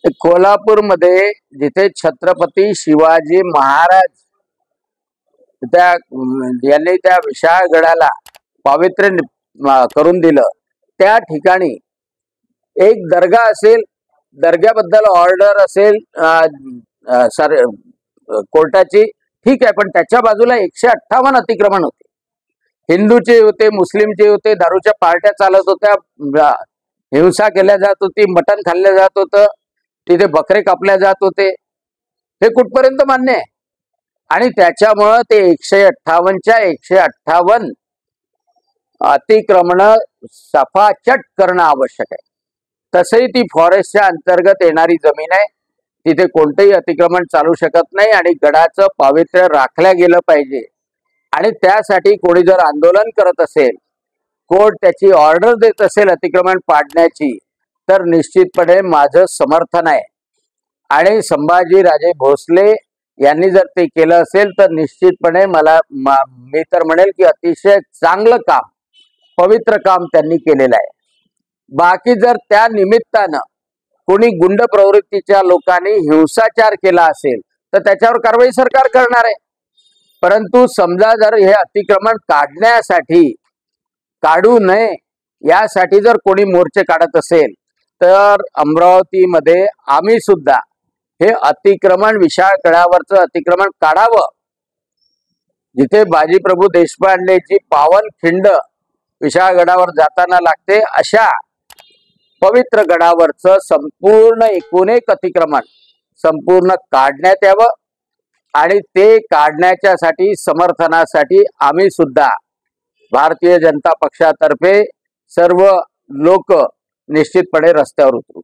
कोल्हापूरमध्ये जिथे छत्रपती शिवाजी महाराज यांनी त्या विशाळगडाला करून दिलं, त्या ठिकाणी एक दर्गा असेल, दर्ग्याबद्दल ऑर्डर असेल कोर्टाची, ठीक आहे, पण त्याच्या बाजूला 158 अतिक्रमण होते. हिंदूचे होते, मुस्लिमचे होते, दारूच्या पार्ट्या चालत होत्या, हिंसा केल्या जात होती, मटण खाल्लं जात होतं, तिथे बकरे कापल्या जात होते. हे कुठपर्यंत मान्य आहे? आणि त्याच्यामुळं ते 158च्या 158 अतिक्रमण सफाचट करणं आवश्यक आहे. तसंही ती फॉरेस्टच्या अंतर्गत येणारी जमीन आहे, तिथे कोणतेही अतिक्रमण चालू शकत नाही आणि गडाचं पावित्र्य राखल्या गेलं पाहिजे. आणि त्यासाठी कोणी जर आंदोलन करत असेल, कोर्ट त्याची ऑर्डर देत असेल अतिक्रमण पाडण्याची, तर निश्चितपणे माझं समर्थन आहे. आणि संभाजीराजे भोसले यांनी जर ते केलं असेल तर निश्चितपणे मी तर म्हणेल की अतिशय चांगलं काम, पवित्र काम त्यांनी केलेलं आहे. बाकी जर त्या निमित्तानं कोणी गुंड प्रवृत्तीच्या लोकांनी हिंसाचार केला असेल तर त्याच्यावर कारवाई सरकार करणार आहे. परंतु समजा जर हे अतिक्रमण काढू नये यासाठी जर कोणी मोर्चे काढत असेल, तर अमरावतीमध्ये आम्ही सुद्धा हे अतिक्रमण, विशाळगडावरचं अतिक्रमण काढावं. जिथे बाजीप्रभू देशपांडेची पावन खिंड विशाळगडावर जाताना लागते, अशा पवित्र गडावरचं संपूर्ण 1 अतिक्रमण संपूर्ण काढण्यात यावं. आणि ते काढण्याच्यासाठी समर्थनासाठी आम्ही सुद्धा भारतीय जनता पक्षातर्फे सर्व लोक निश्चितपणे रस्त्यावर उतरू.